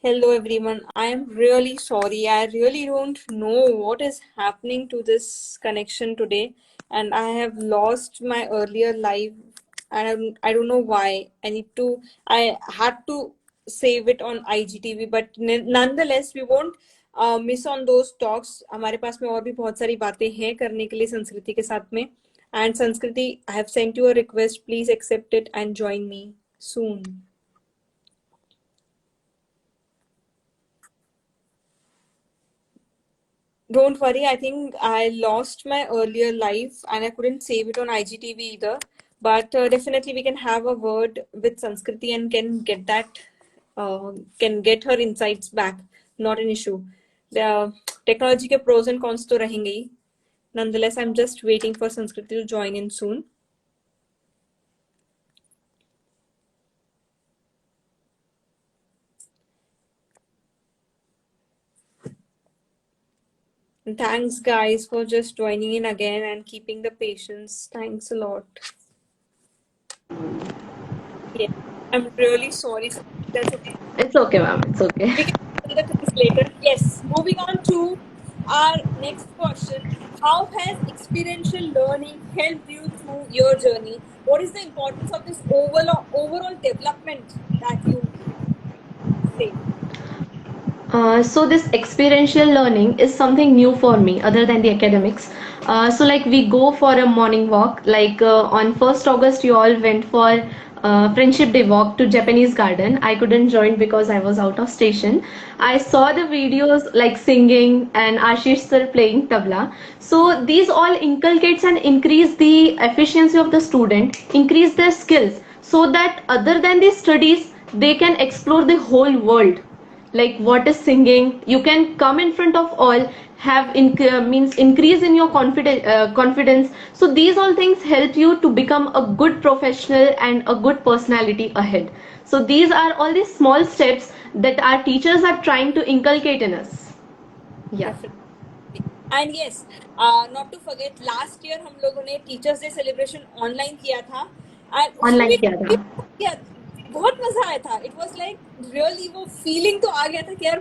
Hello everyone. I am really sorry. I really don't know what is happening to this connection today, and I have lost my earlier live, and I don't know why. I had to save it on IGTV, but nonetheless, we won't miss on those talks. हमारे पास में और भी बहुत सारी बातें हैं करने के लिए संस्कृति के साथ में. And Sanskriti, I have sent you a request. Please accept it and join me soon. Don't worry, I think I lost my earlier life and I couldn't save it on IGTV either. But definitely we can have a word with Sanskriti and can get her insights back. Not an issue. The technology के pros and cons तो रहेंगे ही. Nonetheless, I'm just waiting for Sanskriti to join in soon. And thanks guys for just joining in again and keeping the patience. Thanks a lot. Yeah, I'm really sorry. That's okay. It's okay, ma'am. It's okay. We can handle the things later. Yes, moving on to our next question. How has experiential learning helped you through your journey? What is the importance of this overall development that you say? So this experiential learning is something new for me other than the academics. So like we go for a morning walk, like on 1st August you all went for Friendship Day walk to Japanese garden. I couldn't join because I was out of station. I saw the videos like singing and Ashish sir playing tabla. So these all inculcates and increase the efficiency of the student, increase their skills so that other than the studies, they can explore the whole world, like what is singing. You can come in front of all, have means increase in your confidence. So these all things help you to become a good professional and a good personality ahead. So these are all the small steps that our teachers are trying to inculcate in us. Yeah. Definitely. And yes, not to forget, last year हम लोगों ने teachers day celebration online किया था and उसमें online भी किया था। बहुत मजा आया था. इट वाज लाइक रियली वो फीलिंग तो आ गया था कि यार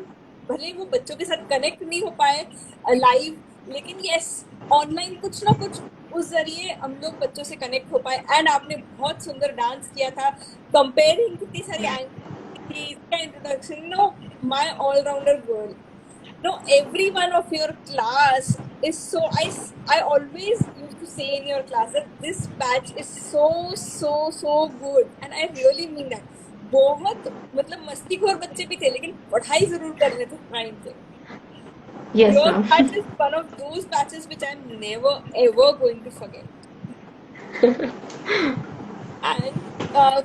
भले वो बच्चों के साथ कनेक्ट नहीं हो पाए लाइव, लेकिन यस ऑनलाइन कुछ ना कुछ उस जरिए हम लोग बच्चों से कनेक्ट हो पाए. एंड आपने बहुत सुंदर डांस किया था, कंपेयरिंग कितनी सारी एंग्री का introduction. No, my allrounder girl. No, everyone of your class is so. I always used to say in your class that this batch is so good, and I really mean that. बहुत मतलब मस्तीखोर बच्चे भी थे लेकिन पढ़ाई जरूर कर रहे थे टाइम पे. Yes, Your ma'am. batch is one of those batches which I'm never ever going to forget. And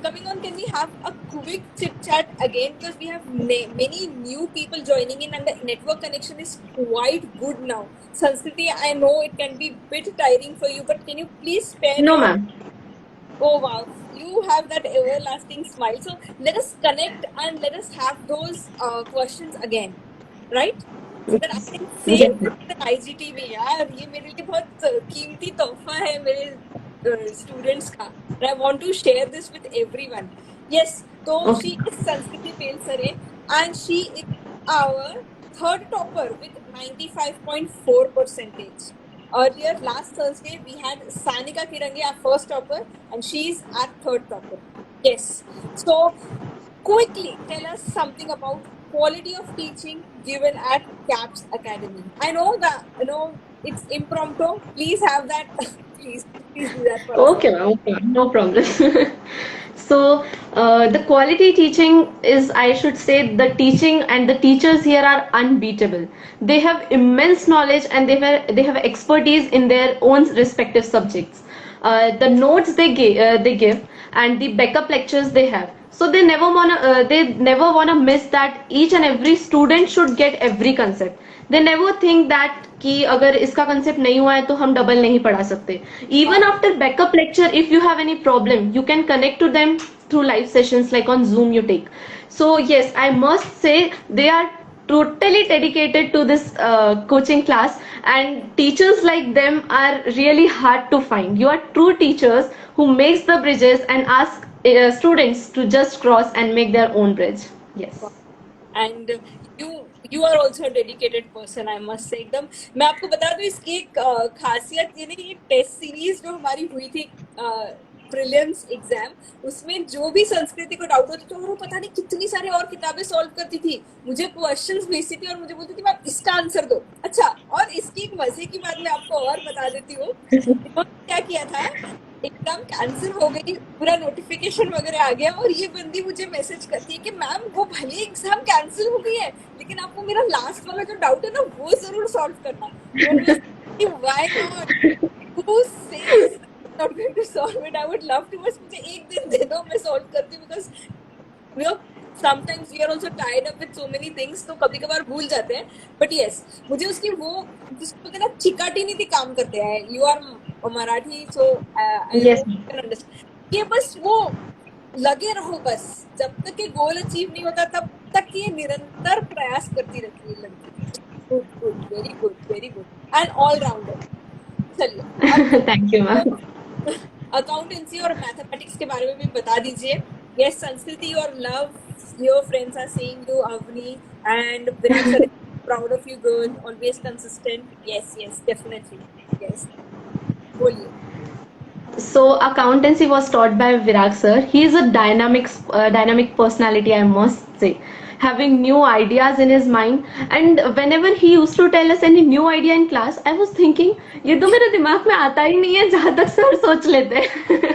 coming on, can we have a quick chit chat again, because we have many new people joining in and the network connection is quite good now. Sanskriti, I know it can be a bit tiring for you, but can you please spare No, your... ma'am. Oh wow, you have that everlasting smile. So let us connect and let us have those questions again, right? So that I can Yes, save ma'am. the IGTV. यार ये मेरे लिए बहुत कीमती तोहफा है मेरे students का. And I want to share this with everyone. Yes, so Okay. she is Sanskriti Pelsare and she is our third topper with 95.4 percentage. Earlier, last Thursday, we had Sanika Kirangi, our first topper, and she's our third topper. Yes. So, quickly tell us something about quality of teaching given at CAPS Academy. I know that it's impromptu. Please have that. please do that for us. Okay, ma'am. Okay, no problem. So, the quality teaching is, I should say, the teaching and the teachers here are unbeatable. They have immense knowledge and they have expertise in their own respective subjects. The notes they give and the backup lectures they have. So they never wanna miss that each and every student should get every concept. They never think that कि अगर इसका concept नहीं हुआ है तो हम double नहीं पढ़ा सकते. Even Wow. after backup lecture, if you have any problem, you can connect to them through live sessions like on Zoom you take. So yes, I must say they are totally dedicated to this coaching class, and teachers like them are really hard to find. You are true teachers who makes the bridges and ask students to just cross and make their own bridge. Yes. And you you are also dedicated person, I must say. एकदम मैं आपको बता दूं, इसकी एक खासियत ये नहीं, ये टेस्ट सीरीज जो हमारी हुई थी प्रीलिम्स एग्जाम, उसमें जो भी संस्कृति को डाउट होता था वो पता नहीं कितनी सारी और किताबें सॉल्व करती थी, मुझे क्वेश्चंस भेजती थी और मुझे बोलती थी मैम इसका आंसर दो। अच्छा, और इसकी एक मजे की बात मैं आपको और बता देती हूँ। इन्होंने क्या किया था, एग्जाम कैंसिल हो गई, पूरा नोटिफिकेशन वगैरह आ गया, और ये बंदी मुझे मैसेज करती है कि मैम वो भले एग्जाम कैंसिल हो गई है लेकिन आपको मेरा लास्ट वाला जो डाउट है ना वो जरूर सॉल्व करना। Why not, who says not going to solve it? I would love to, बस मुझे एक दिन दे दो, मैं solve करती हूँ, because you know sometimes we are also tied up with so many things, तो कभी कभार भूल जाते हैं। But yes, मुझे उसकी वो जिसको कहते हैं ना चिकाटी नीति काम करते हैं। You are Marathi, so I Yes. hope you can understand। ये बस वो लगे रहो, बस जब तक ये गोल अचीव नहीं होता तब तक ये निरंतर प्रयास करती रहती है लड़की। Good good, very good, very good, and allrounder. चलिए अब Thank you, ma'am. अकाउंटेंसी और मैथमेटिक्स के बारे में भी बता दीजिए। यस संस्कृति और love, your friends are saying you Avani, and Virat sir proud of you girl, always consistent. Yes yes definitely, yes बोलिए। So accountancy was taught by Virag sir. He is a dynamic personality, I must say, having new ideas in his mind. And whenever he used to tell us any new idea in class, I was thinking, ये तो मेरे दिमाग में आता ही नहीं है जहाँ तक सर सोच लेते हैं।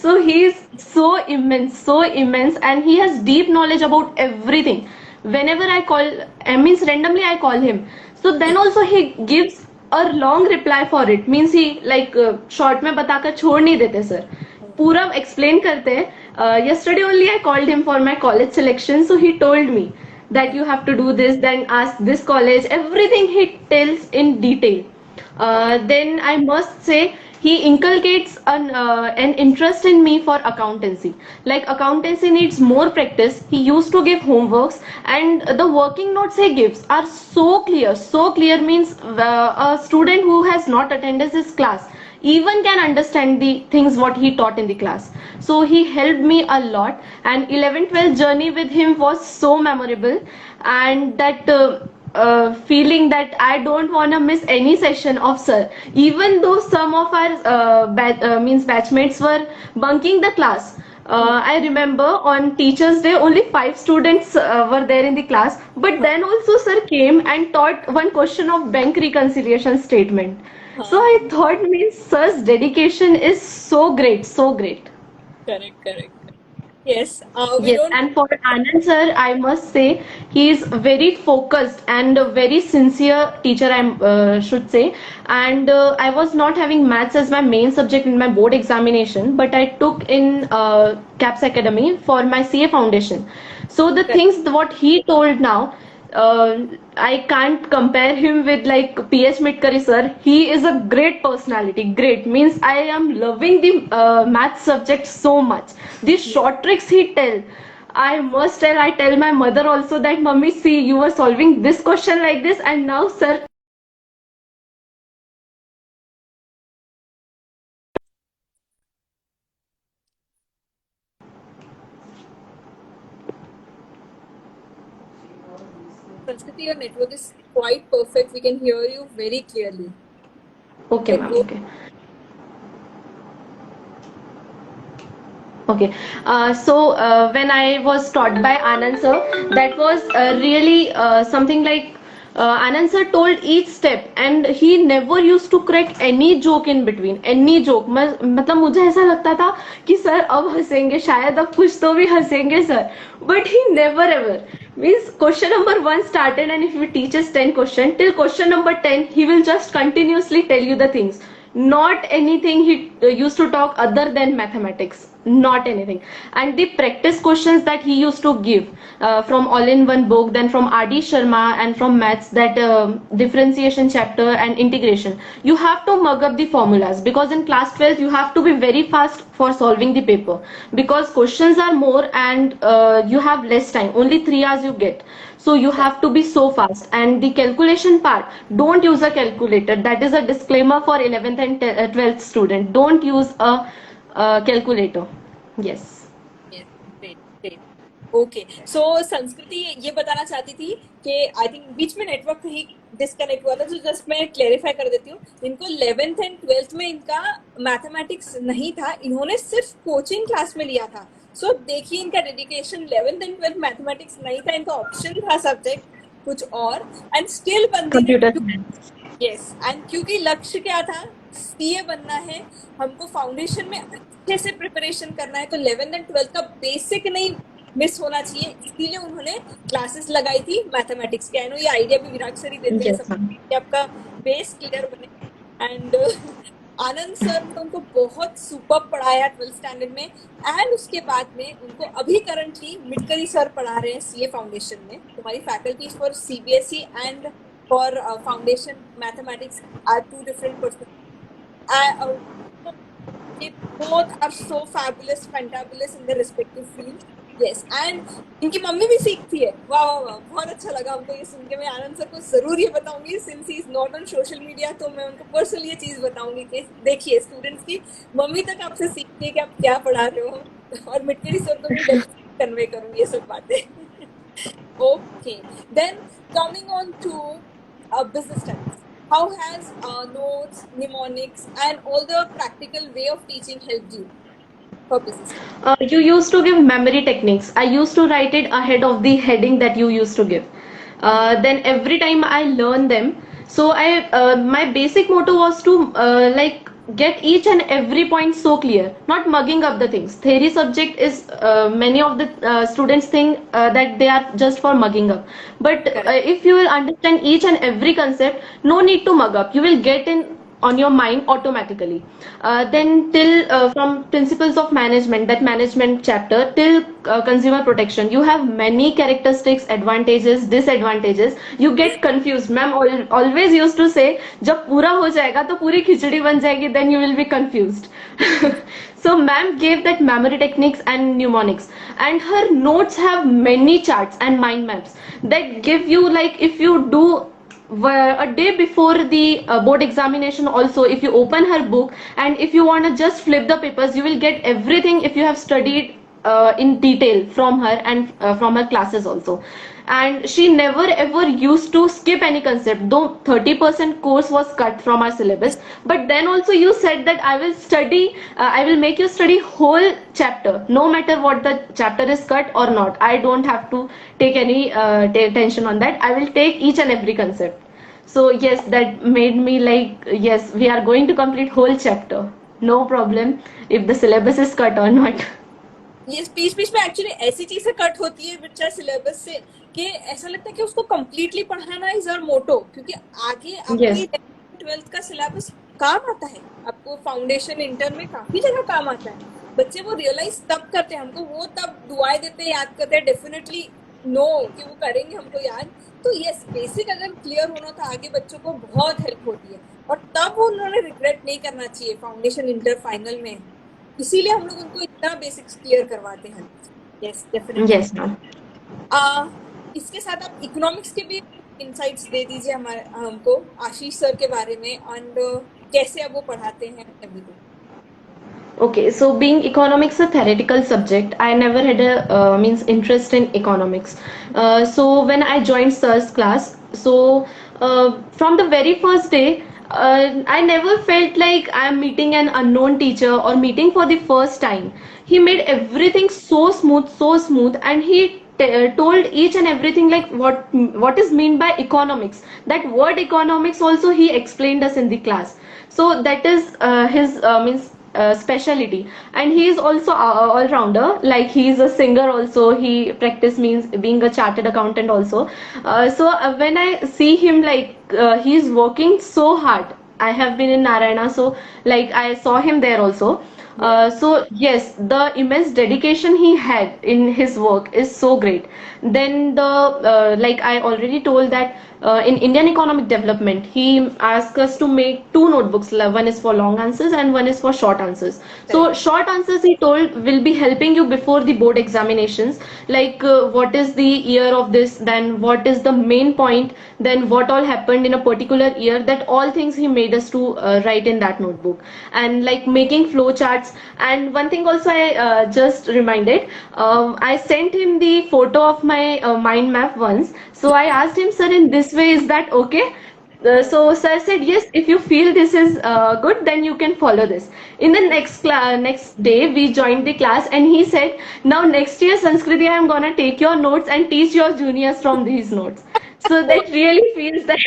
So he is so immense, and he has deep knowledge about everything. Whenever I call, I means randomly I call him. So then also he gives a long reply for it. Means he like short में बताकर छोड़ नहीं देते sir. पूरा explain करते हैं. Yesterday only I called him for my college selection. So he told me that you have to do this, then ask this college. Everything he tells in detail. Then I must say he inculcates an interest in me for accountancy. Like accountancy needs more practice. He used to give homeworks, and the working notes he gives are so clear. So clear means a student who has not attended his class even can understand the things what he taught in the class. So he helped me a lot, and 11-12 journey with him was so memorable, and that feeling that I don't want to miss any session of sir, even though some of our batchmates were bunking the class. I remember on Teachers' Day only 5 students were there in the class, but then also sir came and taught one question of bank reconciliation statement. So I thought means sir's dedication is so great, so great. Correct, correct. Yes, we Yes, don't. and for Anand sir, I must say he is very focused and a very sincere teacher, I should say. And I was not having maths as my main subject in my board examination, but I took in CAPS Academy for my CA foundation. So the things what he told now, I can't compare him with like PH Mitkari sir. He is a great personality. Great means I am loving the math subject so much. These short tricks he tell. I must tell. I tell my mother also that mummy, see you were solving this question like this, and now sir. Sanskriti, your network is quite perfect. We can hear you very clearly. Okay, Can ma'am. go. Okay. Okay. So when I was taught by Anand sir, that was really something like Anand sir told each step, and he never used to correct any joke in between. Any joke. मतलब मुझे ऐसा लगता था कि sir अब हंसेंगे, शायद अब कुछ तो भी हंसेंगे sir. But he never ever. Means question number 1 started, and if he teaches 10 question, till question number 10, he will just continuously tell you the things. Not anything he used to talk other than mathematics, not anything. And the practice questions that he used to give from all in one book, then from RD Sharma, and from maths, that differentiation chapter and integration, you have to mug up the formulas, because in class 12 you have to be very fast for solving the paper, because questions are more, and you have less time, only 3 hours you get. So you have to be so fast. And the calculation part, don't use a calculator. That is a disclaimer for 11th and 12th student. Don't use a calculator. Yes. Yes, great, great. Okay, so संस्कृति ये बताना चाहती थी कि I think बीच में network कहीं disconnect हुआ था, तो जस्ट मैं क्लेरिफाई कर देती हूँ। इनको 11th एंड 12th में इनका मैथमेटिक्स नहीं था, इन्होंने सिर्फ कोचिंग क्लास में लिया था। सो देखिए इनका dedication, 11th and 12th mathematics नहीं था, इनका ऑप्शन था सब्जेक्ट कुछ और, एंड स्टिल बंदी ने, Computer science. यस, एंड क्योंकि लक्ष्य क्या था, सीए बनना है, हमको फाउंडेशन में अच्छे से प्रिपरेशन करना है, तो 11th एंड 12th का बेसिक नहीं मिस होना चाहिए, इसीलिए उन्होंने क्लासेस लगाई थी मैथमेटिक्स के। आई नो ये आइडिया भी विराट सर ही देते हैं Yes, सब, ma'am. कि आपका बेस क्लियर बने। एंड आनंद सर ने उनको बहुत सुपर पढ़ाया 12th स्टैंडर्ड में, एंड उसके बाद में उनको अभी करंटली मिडकरी सर पढ़ा रहे हैं सीए फाउंडेशन में। तुम्हारी faculties for CBSE and for foundation mathematics are two different person. they both are so fabulous, fantabulous in their respective fields. Yes, and इनकी मम्मी भी सीखती है। वाह वाह वाह, बहुत अच्छा लगा हमको ये सुन के। मैं आनंद सर को जरूर ये बताऊंगी, since he is not on social media, तो मैं उनको पर्सनली ये चीज बताऊंगी कि देखिए स्टूडेंट्स की मम्मी तक आपसे सीखती है कि आप क्या पढ़ा रहे हो, और मिटकरी सर को भी कन्वे करूंगी ये सब बातें। Okay, then coming on to business studies. How has notes, mnemonics, and all the practical way of teaching helped you for business studies? You used to give memory techniques. I used to write it ahead of the heading that you used to give. Then every time I learn them, so my basic motto was to like get each and every point so clear, not mugging up the things. Theory subject is many of the students think that they are just for mugging up, but Correct. if you will understand each and every concept, no need to mug up. You will get in on your mind automatically. Then till from principles of management, that management chapter, till consumer protection, you have many characteristics, advantages, disadvantages. You get confused. Ma'am always used to say, जब पूरा हो जाएगा तो पूरी खिचड़ी बन जाएगी, then you will be confused. So ma'am gave that memory techniques and mnemonics, and her notes have many charts and mind maps that give you, like, if you do a day before the board examination also, if you open her book and if you want to just flip the papers, you will get everything if you have studied in detail from her, and from her classes also. And she never ever used to skip any concept, though 30% course was cut from our syllabus, but then also you said that I will make you study whole chapter, no matter what the chapter is cut or not. I don't have to take any tension on that. I will take each and every concept. So yes, that made me like, yes, we are going to complete whole chapter, no problem if the syllabus is cut or not. ये बीच बीच में actually ऐसी चीजें cut होती है बच्चा syllabus से, कि ऐसा लगता है कि उसको कंप्लीटली पढ़ाना इज आवर मोटो, क्योंकि आगे Yes. आपकी 12th का सिलेबस काम आता है, आपको फाउंडेशन इंटर में काफी जगह काम आता है। बच्चे वो रियलाइज तब करते हैं, हमको वो तब दुआएं देते हैं, याद करते हैं, डेफिनेटली नो कि वो करेंगे हमको याद। तो यस, बेसिक अगर क्लियर होना तो आगे बच्चों को बहुत हेल्प होती है, और तब उन्होंने रिग्रेट नहीं करना चाहिए फाउंडेशन इंटर फाइनल में। इसीलिए हम लोग उनको इतना बेसिक्स क्लियर करवाते हैं। Yes, definitely. Yes, ma'am. इसके साथ आप इकोनॉमिक्स के भी इंसाइट्स दे दीजिए हमारे हमको, आशीष सर के बारे में, एंड कैसे अब वो पढ़ाते हैं everything. Okay, so being economics a theoretical subject, I never had a means interest in economics. So when I joined sir's class, so from the very first day, I never felt like I am meeting an unknown teacher or meeting for the first time. He made everything so smooth, and he told each and everything, like what is mean by economics. That word economics also he explained us in the class. So that is his means specialty, and he is also all rounder, like he is a singer also, he practice means being a chartered accountant also. So when I see him, like he is working so hard. I have been in Narayana, so like I saw him there also. So yes, the immense dedication he had in his work is so great. Then the like I already told that in Indian economic development, he asked us to make two notebooks. One is for long answers and one is for short answers. So Correct. short answers, he told, will be helping you before the board examinations. Like what is the year of this, then what is the main point, then what all happened in a particular year. That all things he made us to write in that notebook, and like making flow charts. And one thing also I just reminded, I sent him the photo of my mind map once. So I asked him, sir, in this way, is that okay? So sir said, yes, if you feel this is good, then you can follow this. In the next day, we joined the class, and he said, now next year Sanskriti, I am gonna take your notes and teach your juniors from these notes. So that really feels that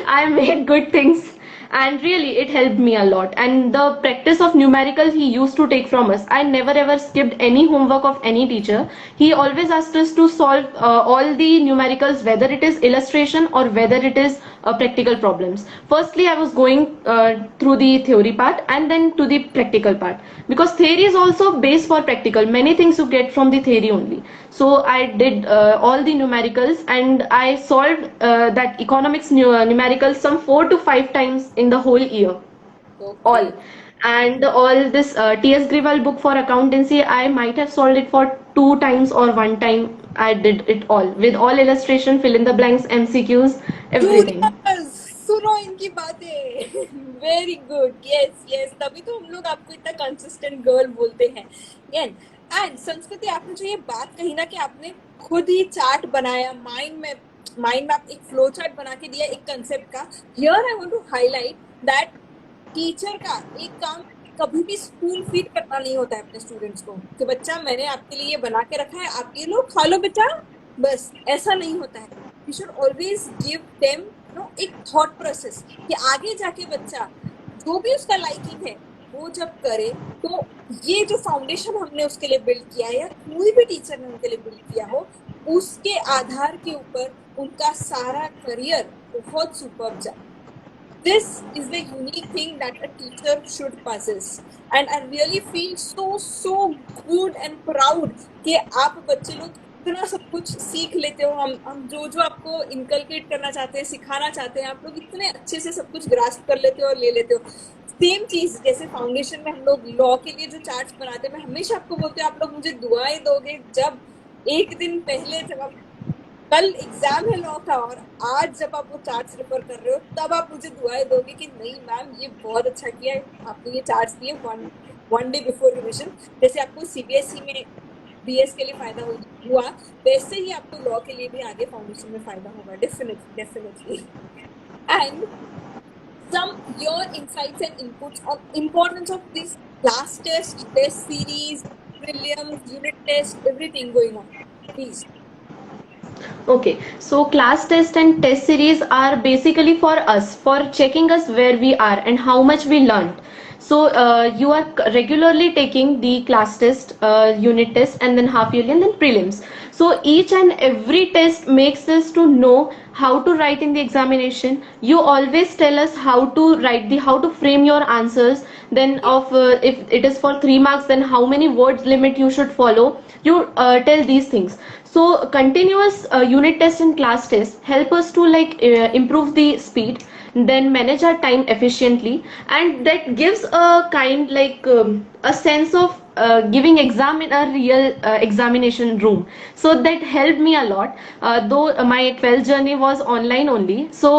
I made good things, and really it helped me a lot. And the practice of numericals he used to take from us, I never ever skipped any homework of any teacher. He always asked us to solve all the numericals, whether it is illustration or whether it is practical problems. Firstly, I was going through the theory part and then to the practical part, because theory is also base for practical. Many things you get from the theory only. So I did all the numericals, and I solved that economics numericals some 4 to 5 times in the whole year. All. Okay. And all this T.S. Grewal book for accountancy, I might have solved it for 2 times or 1 time. I did it all with all illustration, fill in the blanks, MCQs, everything. Juniors सुनो इनकी बातें very good yes yes तभी तो हम लोग आपको इतना consistent girl बोलते हैं एंड संस्कृति आपने जो ये बात कही ना कि आपने खुद ही चार्ट बनाया माइंड मैप एक फ्लो चार्ट बना के दिया एक कंसेप्ट का here I want to highlight that teacher का एक काम कभी भी स्पून फीड करना नहीं होता है अपने स्टूडेंट्स को कि बच्चा मैंने आपके लिए ये बना के रखा है आप ये लो खा लो बेटा बस ऐसा नहीं होता है you should always give them no एक थॉट प्रोसेस कि आगे जाके बच्चा जो भी उसका लाइकिंग है वो जब करे तो ये जो फाउंडेशन हमने उसके लिए बिल्ड किया है या कोई भी टीचर ने उनके लिए बिल्ड किया हो उसके आधार के ऊपर उनका सारा करियर बहुत सुपर्ब जाए this is the unique thing that a teacher should possess and I really feel so good and proud कि आप बच्चे लोग इतना सब कुछ सीख लेते हो हम जो आपको इनकलकेट करना चाहते हैं सिखाना चाहते हैं आप लोग इतने अच्छे से सब कुछ ग्रास्प कर लेते हो और ले लेते हो सेम चीज जैसे फाउंडेशन में हम लोग लॉ के लिए जो चार्ट्स बनाते हैं मैं हमेशा आपको बोलती हूँ आप लोग मुझे दुआएं दोगे जब एक दिन पहले जब आप कल एग्जाम है लॉ का और आज जब आप वो चार्ट्स रेफर कर रहे हो तब आप मुझे दुआएं दोगे कि नहीं मैम ये बहुत अच्छा किया है आपने ये चार्ट्स दिए वन डे बिफोर रिविजन जैसे आपको सीबीएसई में बीएस के लिए फायदा हुआ वैसे ही आपको लॉ के लिए भी आगे फाउंडेशन में फायदा होगा definitely and some your insights and inputs on importance of this class test series prelims unit test everything going on please. Okay, so class test and test series are basically for us, for checking us where we are and how much we learned. So you are regularly taking the class test, unit test, and then half yearly and then prelims. So each and every test makes us to know how to write in the examination. You always tell us how to write how to frame your answers. Then of if it is for 3 marks, then how many words limit you should follow. You tell these things. So continuous unit test and class test help us to improve the speed, then manage our time efficiently, and that gives a kind a sense of giving exam in a real examination room. So that helped me a lot, though my 12th journey was online only. So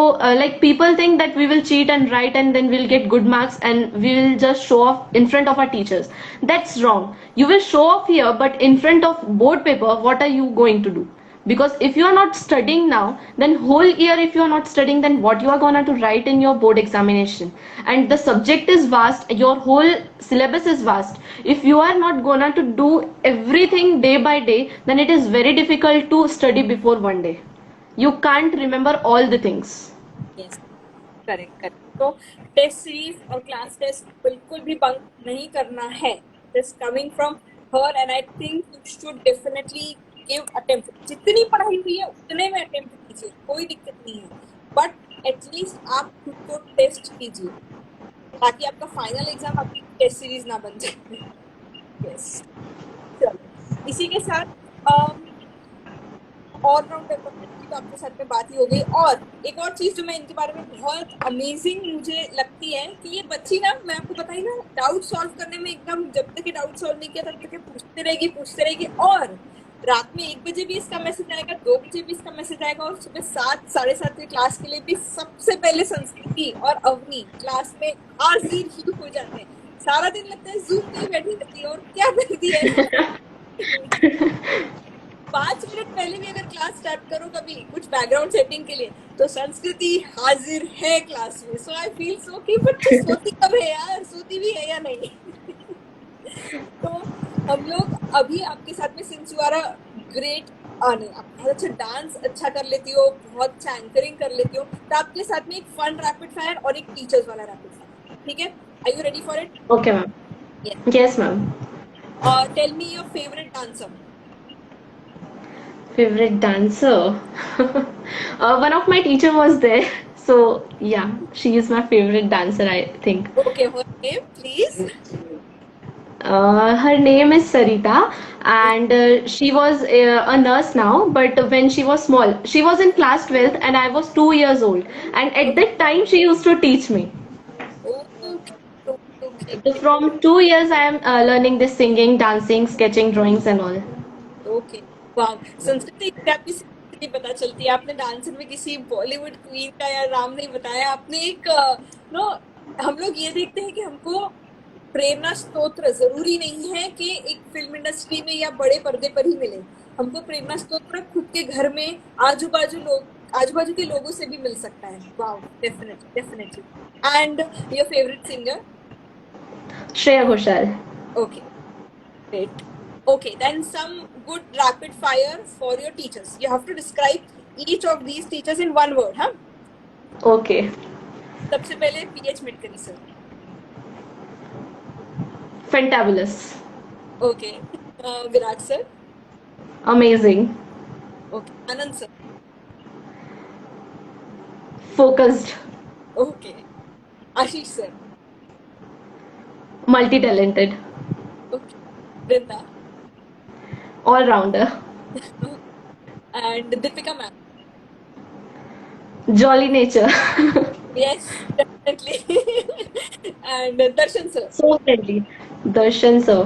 people think that we will cheat and write and then we'll get good marks and we will just show off in front of our teachers. That's wrong. You will show off here, but in front of board paper, what are you going to do? Because if you are not studying now, then whole year if you are not studying, then what you are going to write in your board examination? And the subject is vast, your whole syllabus is vast. If you are not going to do everything day by day, then it is very difficult to study before one day. You can't remember all the things. Yes, correct. तो test series और class test बिल्कुल भी bunk नहीं करना है. This coming from her and I think you should definitely give attempt. जितनी पढ़ाई हुई है उतने में अटेम्प्ट कीजिए, कोई दिक्कत नहीं है. बट एटलीस्ट आप खुद को टेस्ट कीजिए ताकि आपका फाइनल एग्जाम आपकी टेस्ट सीरीज ना बन जाए. यस, चलो इसी के साथ ऑलराउंड डेवलपमेंट की तो आपके साथ में बात ही हो गई। और एक और चीज जो मैं इनके बारे में बहुत अमेजिंग मुझे लगती है कि ये बच्ची ना, मैं आपको बताई ना, डाउट सॉल्व करने में एकदम, जब तक ये डाउट सॉल्व नहीं किया तब तक ये पूछते रहेगी। और रात में 1 बजे भी इसका मैसेज आएगा, 2 बजे भी इसका मैसेज आएगा, और सुबह 7 साढ़े 7 की क्लास के लिए भी सबसे पहले संस्कृति और अवनी क्लास में हाजिर ही हो जाते हैं। सारा दिन लगता है जूम पे ही बैठी रहती है, और क्या करती है 5 मिनट पहले भी अगर क्लास स्टार्ट करो कभी कुछ बैकग्राउंड सेटिंग के लिए, तो संस्कृति हाजिर है क्लास में। सो आई फील सो कि बच्ची सोती कब है यार, सोती भी है या नहीं। तो हम लोग अभी आपके साथ में, since you are a great, नहीं, आप बहुत अच्छा डांस अच्छा कर लेती हो, बहुत अच्छा एंकरिंग कर लेती हो, तो आपके साथ में एक फन रैपिड फायर और एक टीचर्स वाला रैपिड फायर, ठीक है? Are you ready for it? Okay, ma'am. Yes. Yes, ma'am. Tell me your favourite dancer. Favorite dancer? One of my teacher was there. So yeah, she is my favorite dancer, I think. Okay, her name please. Her name is Sarita, and she was a nurse now. But when she was small, she was in class 12th, and I was 2 years old. And at that time, she used to teach me. Okay, okay, So from 2 years, I am learning this singing, dancing, sketching, drawings, and all. Okay. वाह, संस्कृति से आपकी संस्कृति पता चलती है। आपने dancer में किसी बॉलीवुड क्वीन का या नाम नहीं बताया। आपने एक नो, हम लोग ये देखते हैं कि हमको प्रेरणा स्तोत्र जरूरी नहीं है कि एक फिल्म इंडस्ट्री में या बड़े पर्दे पर ही मिले। हमको प्रेरणा स्तोत्र खुद के घर में, आजू बाजू के लोगों से भी मिल सकता है। वाह, definitely definitely. And your favourite singer? Shreya Ghoshal. Okay, great. Okay, then some good rapid fire for your teachers. You have to describe each of these teachers in one word, huh? Okay. सबसे पहले PH Mitkari sir. Fantabulous. Okay. Virat sir. Amazing. Okay. Anand sir. Focused. Okay. Ashish sir. Multi-talented. Okay. Vrinda. All-rounder. And Deepika ma'am. Jolly nature. Yes, definitely. And Darshan sir. So friendly. Darshan sir.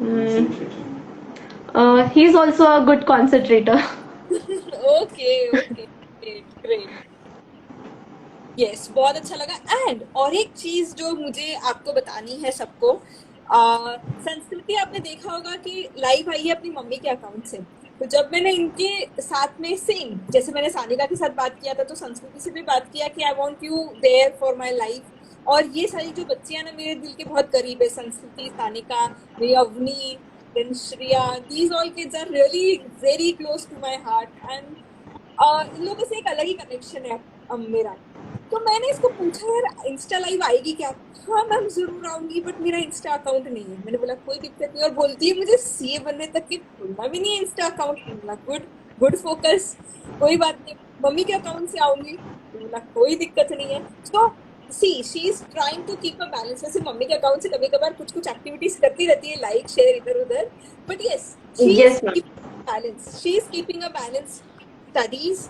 Hmm. He's also a good concentrator. Okay, okay, great, great. Yes, बहुत अच्छा लगा। And और एक चीज जो मुझे आपको बतानी है सबको, संस्कृति आपने देखा होगा कि लाइव आई है अपनी मम्मी के अकाउंट से। तो जब मैंने इनके साथ में, सेम जैसे मैंने सानिका के साथ बात किया था, तो संस्कृति से भी बात किया कि I want you there for my life. और ये सारी जो बच्चियां ना मेरे दिल के बहुत करीब है, संस्कृति, सानिका, मेरी Avni, then Shriya, these all kids are really very close to my heart. And इन लोगों से एक अलग ही कनेक्शन है मेरा। तो मैंने इसको पूछा, यार इंस्टा लाइव आएगी क्या? हाँ मैम जरूर आऊंगी, बट मेरा इंस्टा अकाउंट नहीं है। मैंने बोला कोई दिक्कत नहीं, और बोलती है मुझे सीए बनने तक की खुलना भी नहीं है इंस्टा अकाउंट। बोला गुड, गुड फोकस, कोई बात नहीं, मम्मी के अकाउंट से आऊंगी। बोला कोई दिक्कत नहीं है। तो she is trying to keep a balance. वैसे मम्मी के अकाउंट से कभी कभार कुछ कुछ एक्टिविटीज करती रहती है, लाइक शेयर इधर उधर, but yes she is Yes, ma'am. Balance, she is keeping a balance. Studies,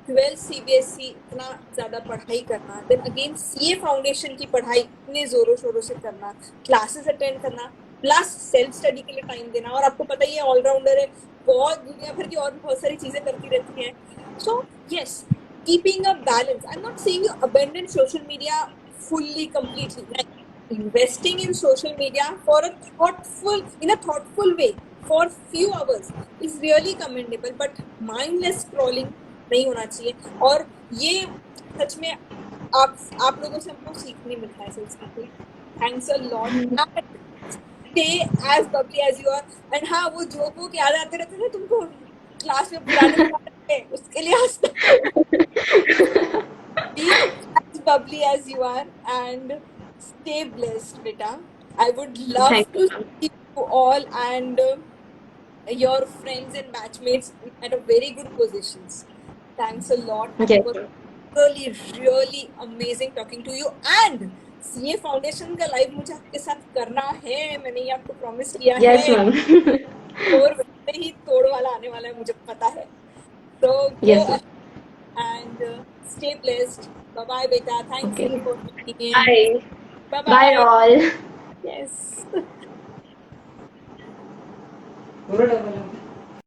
12 CBSE, इतना ज्यादा पढ़ाई करना, देन अगेन सीए फाउंडेशन की पढ़ाई इतने जोरों शोरों से करना, क्लासेस अटेंड करना, प्लस सेल्फ स्टडी के लिए टाइम देना। और आपको पता ही है ऑलराउंडर है, बहुत दुनिया भर की और भी बहुत सारी चीजें करती रहती हैं। So yes, keeping a balance. I am not saying you abandon social media fully completely, like investing in social media for a thoughtful way for few hours is really commendable, but mindless scrolling नहीं होना चाहिए। और ये सच में आप लोगों से हमको सीखने मिलता है Sanskriti. Thanks a lot. Stay as bubbly as you are. And हाँ, वो जोक याद आते रहते थे तुमको क्लास में बुलाने, उसके लिए आज be as bubbly as you are and stay blessed, beta. I would love Thank you, to ma'am. see you all and your friends and batchmates at a very good positions. Thanks a lot. And Yes, it was ma'am. really, really amazing talking to you. And CA foundation का live मुझे आपके साथ करना है, मैंने ये आपको promise किया Yes, है। ma'am. और पहले ही तोड़ वाला आने वाला है, मुझे पता है. So go Yes. and stay blessed. Bye bye, beta. Thanks Okay. for tuning in. Bye. Bye Bye bye. all. Yes.